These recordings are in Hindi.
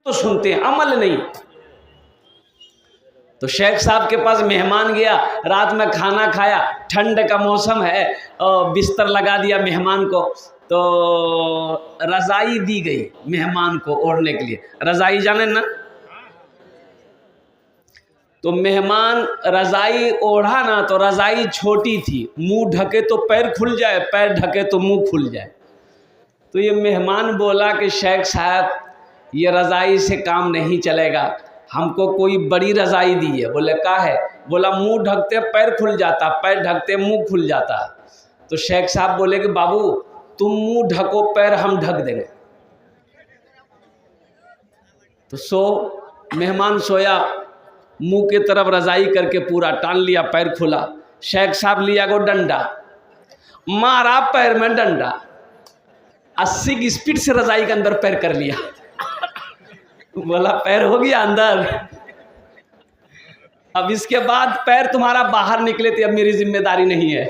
तो सुनते हैं, अमल नहीं। तो शेख साहब के पास मेहमान गया, रात में खाना खाया, ठंड का मौसम है, बिस्तर लगा दिया मेहमान को, तो रज़ाई दी गई मेहमान को ओढ़ने के लिए। रज़ाई जाने ना, तो मेहमान रज़ाई ओढ़ा ना, तो रज़ाई छोटी थी, मुंह ढके तो पैर खुल जाए, पैर ढके तो मुंह खुल जाए। तो ये मेहमान बोला कि शेख साहब ये रज़ाई से काम नहीं चलेगा, हमको कोई बड़ी रज़ाई दी है। बोले क्या है? बोला मुंह ढकते पैर खुल जाता, पैर ढकते मुंह खुल जाता। तो शेख साहब बोले कि बाबू तुम मुंह ढको, पैर हम ढक देंगे। तो मेहमान सोया, मुंह की तरफ रज़ाई करके पूरा टान लिया, पैर खुला। शेख साहब लिया को डंडा, मारा पैर में डंडा, 80 की स्पीड से रज़ाई के अंदर पैर कर लिया। बोला पैर हो गया अंदर, अब इसके बाद पैर तुम्हारा बाहर निकले तो अब मेरी जिम्मेदारी नहीं है,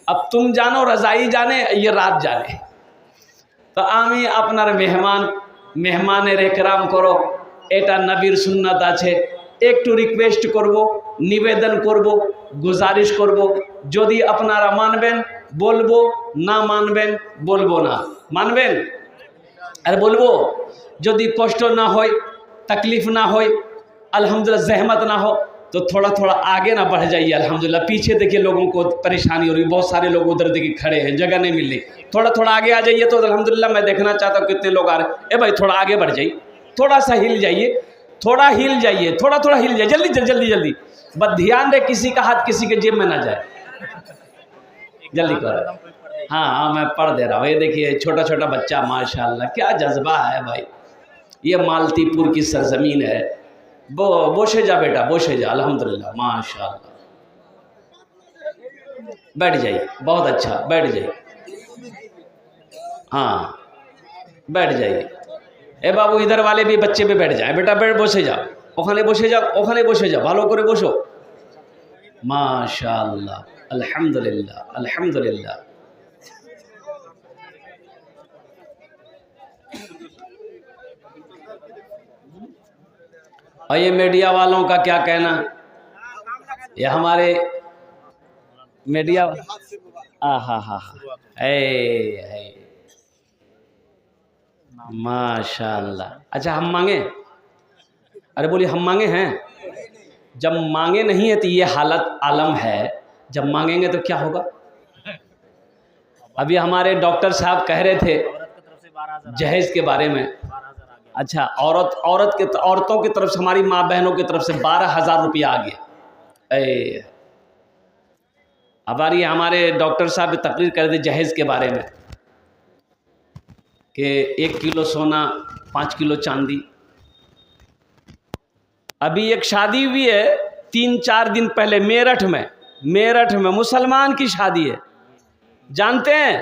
अब तुम जानो, रज़ाई जाने, ये रात जाने। तो आमी अपनार मेहमानेर एकराम करो, एटा नबीर सुन्नत आछे। एकटू रिक्वेस्ट करबो, निवेदन करबो, गुजारिश करबो, यदि अपनारा मानबेन बोलबो, ना मानबेन बोलबो ना। मानबेन और बोलबो, यदि कष्ट ना हो, तकलीफ ना हो, अल्हम्दुलिल्लाह जहमत ना हो, तो थोड़ा थोड़ा आगे ना बढ़ जाइए। अल्हम्दुलिल्लाह पीछे देखिए लोगों को परेशानी हो रही, बहुत सारे लोग उधर देखिए खड़े हैं, जगह नहीं मिल रही, थोड़ा थोड़ा आगे आ जाइए। तो अल्हम्दुलिल्लाह मैं देखना चाहता हूँ कितने लोग आ रहे। भाई थोड़ा आगे बढ़ जाइए, थोड़ा सा हिल जाइए, थोड़ा हिल जाइए, थोड़ा थोड़ा हिल जाइए, जल्दी जल्दी जल्दी। बस ध्यान रहे किसी का हाथ किसी के जेब में ना जाए, जल्दी करो। हाँ मैं पढ़ दे रहा हूँ। ये देखिए छोटा छोटा बच्चा, माशाल्लाह क्या जज्बा है भाई। ये मालतीपुर की सरजमीन है। बोशे जा बेटा, बोशे जा, अल्हम्दुलिल्लाह माशाल्लाह। बैठ जाइए, बहुत अच्छा, बैठ जाइए। हाँ बैठ जाइए। ए बाबू इधर वाले भी बच्चे पे बैठ जाए, बेटा बैठ, बसे जा, ओखाने बसे जा, ओखाने बसे जा, भालो करे बसो। माशाल्लाह, अल्हम्दुलिल्लाह अल्हम्दुलिल्लाह। और ये मीडिया वालों का क्या कहना, ये हमारे मीडिया, हाँ माशाल्लाह। अच्छा हम मांगे, अरे बोलिए हम मांगे हैं। जब मांगे नहीं है तो ये हालत आलम है, जब मांगेंगे तो क्या होगा। अभी हमारे डॉक्टर साहब कह रहे थे जहेज के बारे में। अच्छा औरतों की तरफ से, हमारी माँ बहनों की तरफ से 12,000 रुपया आ गया। अब हमारे डॉक्टर साहब तकरीर कर दी जहेज के बारे में कि 1 किलो सोना, 5 किलो चांदी। अभी एक शादी हुई है 3-4 दिन पहले मेरठ में मुसलमान की शादी है। जानते हैं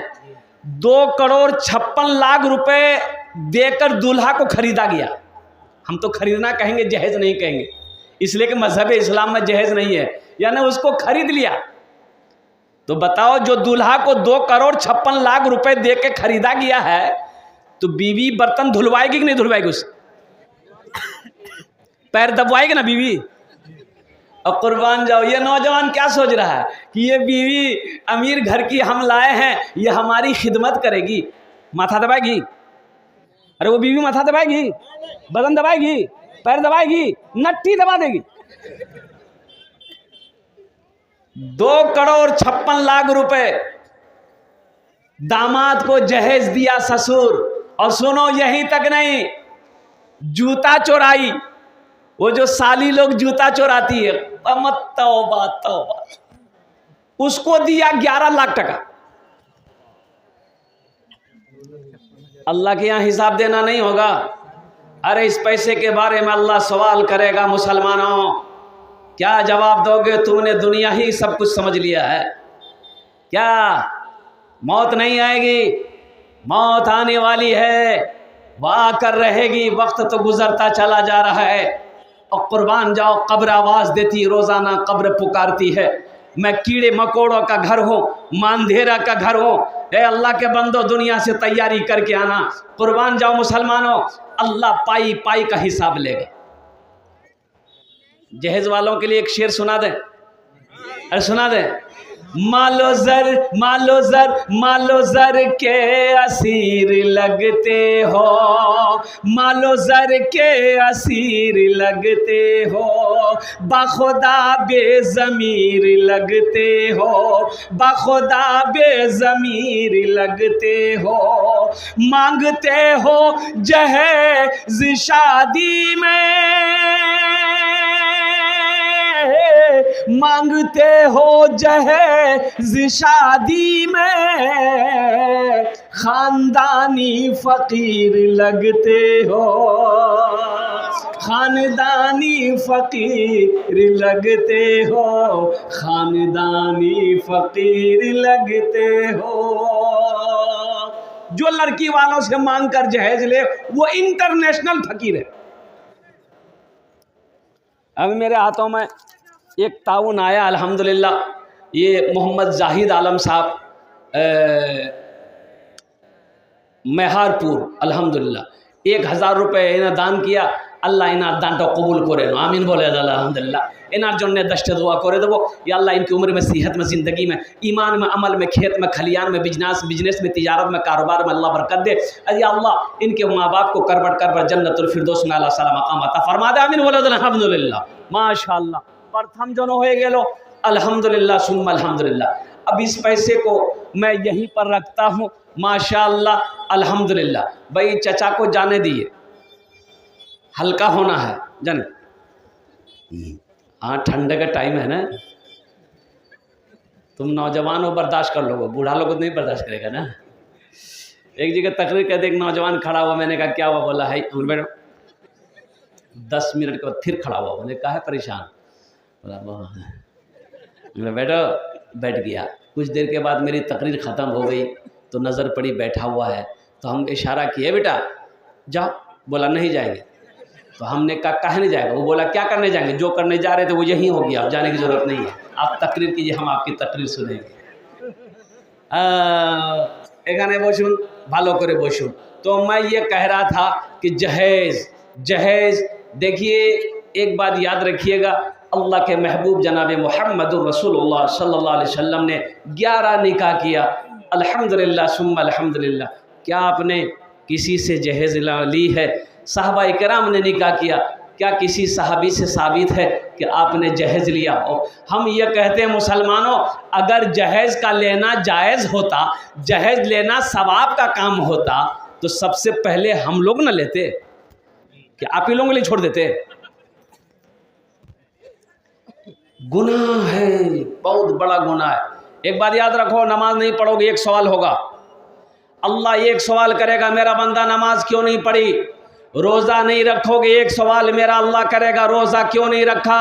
2,56,00,000 रुपए देकर दूल्हा को खरीदा गया। हम तो खरीदना कहेंगे, जहेज नहीं कहेंगे, इसलिए कि मजहब इस्लाम में जहेज नहीं है, यानी उसको खरीद लिया। तो बताओ जो दूल्हा को 2,56,00,000 रुपए दे के खरीदा गया है, तो बीवी बर्तन धुलवाएगी कि नहीं धुलवाएगी? उस पैर दबवाएगी ना बीवी। और कुर्बान जाओ, ये नौजवान क्या सोच रहा है कि ये बीवी अमीर घर की हम लाए हैं, ये हमारी खिदमत करेगी, माथा दबाएगी। अरे वो बीवी माथा दबाएगी, बदन दबाएगी, पैर दबाएगी, नट्टी दबा देगी। 2,56,00,000 रुपए दामाद को जहेज दिया ससुर। और सुनो यहीं तक नहीं, जूता चोराई, वो जो साली लोग जूता चोराती है, तौबा तौबा, उसको दिया 11 लाख टका। अल्लाह के यहाँ हिसाब देना नहीं होगा। अरे इस पैसे के बारे में अल्लाह सवाल करेगा। मुसलमानों क्या जवाब दोगे? तुमने दुनिया ही सब कुछ समझ लिया है क्या? मौत नहीं आएगी, मौत आने वाली है, वह आकर रहेगी। वक्त तो गुजरता चला जा रहा है। और कुर्बान जाओ, कब्र आवाज़ देती, रोज़ाना कब्र पुकारती है, मैं कीड़े मकोड़ों का घर हो, मांधेरा का घर हो। ए अल्लाह के बंदो, दुनिया से तैयारी करके आना, कुर्बान जाओ मुसलमानों, अल्लाह पाई पाई का हिसाब लेगा। जहेज वालों के लिए एक शेर सुना दें, अरे सुना दें। मालो जर मालो जर मालो जर के असीर लगते हो, मालो जर के असीर लगते हो, बाखुदा बेज़मीर लगते हो, बाखुदा बेज़मीर लगते हो। मांगते हो जहेज़ शादी में, मांगते हो जहेज़ शादी में, खानदानी फकीर लगते हो, खानदानी फकीर लगते हो, खानदानी फकीर लगते हो। जो लड़की वालों से मांग कर जहेज ले वो इंटरनेशनल फकीर है। अभी मेरे हाथों में एक ताउन आया अल्हम्दुलिल्लाह, ये मोहम्मद जाहिद आलम साहब मेहारपुर, अल्हम्दुलिल्लाह 1000 रुपये इन्हें दान किया। अल्लाह इनार दान कबूल करे, आमीन बोले अल्हम्दुलिल्लाह। इनार जन्ने दस्ते दुआ करे देवो, या अल्लाह इनकी उम्र में, सेहत में, ज़िंदगी में, ईमान में, अमल में, खेत में, खलियान में, बिजनेस में, तिजारत में, कारोबार में अल्लाह बरकत दे। अरे अल्लाह इनके माँ बाप को करबट करबट जन्नतुल फिरदौस में अल्लाह साला मकाम अता फरमा दे, आमीन बोले अल्हम्दुलिल्लाह। माशाअल्लाह प्रथम जनो हो गेलो, अल्हम्दुलिल्लाह सुम्मा अल्हम्दुलिल्लाह। अब इस पैसे को मैं यहीं पर रखता हूँ, माशाअल्लाह अल्हम्दुलिल्लाह। भाई चचा को जाने दिए, हल्का होना है जाने। हाँ ठंडे का टाइम है ना, तुम नौजवान हो बर्दाश्त कर लोगे, बूढ़ा लोग नहीं बर्दाश्त करेगा ना। एक जगह तकरीर कहते एक नौजवान खड़ा हुआ, मैंने कहा क्या हुआ, बोला है बेटा 10 मिनट के बाद फिर खड़ा हुआ, मैंने कहा है परेशान, बोला बेटा बैठ गया। कुछ देर के बाद मेरी तकरीर ख़त्म हो गई तो नज़र पड़ी बैठा हुआ है, तो हम इशारा किए बेटा जाओ, बोला नहीं जाएंगे। तो हमने कहा काहे नहीं जाएगा, वो बोला क्या करने जाएंगे, जो करने जा रहे थे वो यहीं हो गया, अब जाने की ज़रूरत नहीं है, आप तकरीर कीजिए, हम आपकी तकरीर सुनेंगे। एखाने बसुन भालो करे बसुन। तो मैं ये कह रहा था कि जहेज़ देखिए, एक बात याद रखिएगा, अल्लाह के महबूब जनाब मुहम्मदुर रसूलुल्लाह सल्लल्लाहु अलैहि वसल्लम ने 11 निकाह किया, अल्हम्दुलिल्लाह सुम्मा अल्हम्दुलिल्लाह। क्या आपने किसी से जहेज़ ली है? साहबा इकराम ने निकाह किया, क्या किसी सहाबी से साबित है कि आपने जहेज़ लिया हो? हम ये कहते हैं मुसलमानों, अगर जहेज़ का लेना जायज़ होता, जहेज़ लेना सवाब का काम होता, तो सबसे पहले हम लोग न लेते, कि आप ही लोगों के लिए छोड़ देते। गुनाह है, बहुत बड़ा गुनाह है। एक बात याद रखो, नमाज नहीं पढ़ोगे एक सवाल होगा, अल्लाह एक सवाल करेगा, मेरा बंदा नमाज क्यों नहीं पढ़ी। रोज़ा नहीं रखोगे एक सवाल मेरा अल्लाह करेगा, रोज़ा क्यों नहीं रखा।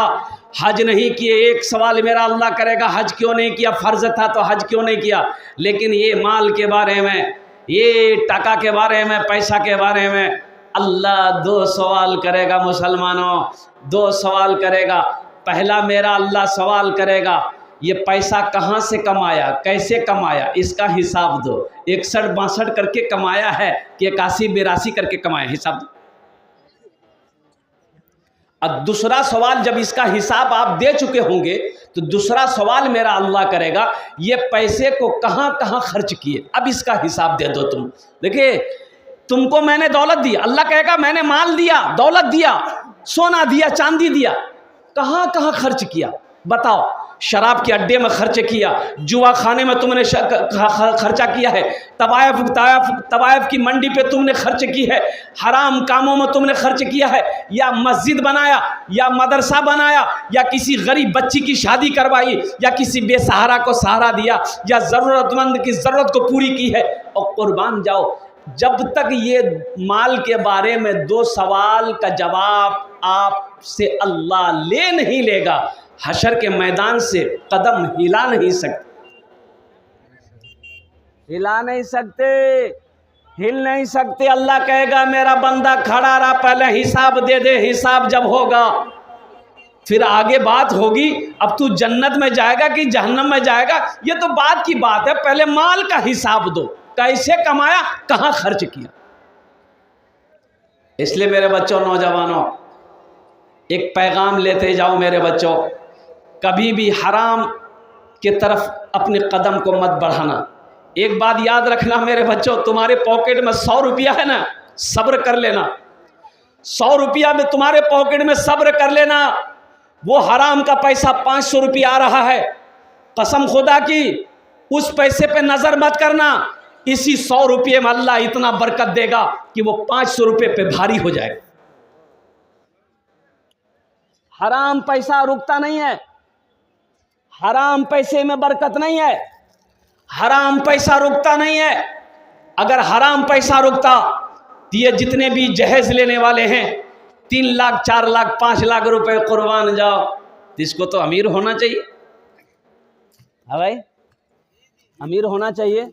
हज नहीं किए एक सवाल मेरा अल्लाह करेगा, हज क्यों नहीं किया, फ़र्ज था तो हज क्यों नहीं किया। लेकिन ये माल के बारे में, ये टका के बारे में, पैसा के बारे में अल्लाह 2 सवाल करेगा मुसलमानों, 2 सवाल करेगा। पहला मेरा अल्लाह सवाल करेगा, ये पैसा कहाँ से कमाया, कैसे कमाया, इसका हिसाब दो। 61-62 करके कमाया है कि 81-82 करके कमाया, हिसाब दो। अब दूसरा सवाल, जब इसका हिसाब आप दे चुके होंगे तो दूसरा सवाल मेरा अल्लाह करेगा, ये पैसे को कहाँ कहाँ खर्च किए, अब इसका हिसाब दे दो तुम। देखिए, तुमको मैंने दौलत दी, अल्लाह कहेगा मैंने माल दिया, दौलत दिया, सोना दिया, चांदी दिया, कहाँ कहाँ खर्च किया बताओ। शराब के अड्डे में खर्च किया, जुआ खाने में तुमने खर्चा किया है, तवायफ की मंडी पे तुमने खर्च की है, हराम कामों में तुमने खर्च किया है, या मस्जिद बनाया, या मदरसा बनाया, या किसी गरीब बच्ची की शादी करवाई, या किसी बेसहारा को सहारा दिया, या ज़रूरतमंद की ज़रूरत को पूरी की है। और कुर्बान जाओ, जब तक ये माल के बारे में 2 सवाल का जवाब आपसे अल्लाह ले नहीं लेगा, हशर के मैदान से कदम हिला नहीं सकते, हिला नहीं सकते, हिल नहीं सकते। अल्लाह कहेगा मेरा बंदा खड़ा रहा, पहले हिसाब दे दे, हिसाब जब होगा फिर आगे बात होगी, अब तू जन्नत में जाएगा कि जहन्नम में जाएगा, ये तो बात की बात है। पहले माल का हिसाब दो, कैसे कमाया, कहाँ खर्च किया। इसलिए मेरे बच्चों, नौजवानों, एक पैगाम लेते जाओ मेरे बच्चों, कभी भी हराम की तरफ अपने कदम को मत बढ़ाना। एक बात याद रखना मेरे बच्चों, तुम्हारे पॉकेट में 100 रुपया है ना, सब्र कर लेना। 100 रुपया में तुम्हारे पॉकेट में सब्र कर लेना। वो हराम का पैसा 500 रुपया आ रहा है, कसम खुदा की उस पैसे पे नजर मत करना। इसी 100 रुपये में अल्लाह इतना बरकत देगा कि वो 500 रुपये पे भारी हो जाएगा। हराम पैसा रुकता नहीं है, हराम पैसे में बरकत नहीं है, हराम पैसा रुकता नहीं है। अगर हराम पैसा रुकता तो ये जितने भी जहेज लेने वाले हैं 3 लाख 4 लाख 5 लाख रुपए कुर्बान जाओ, तो इसको तो अमीर होना चाहिए। हाँ भाई, अमीर होना चाहिए।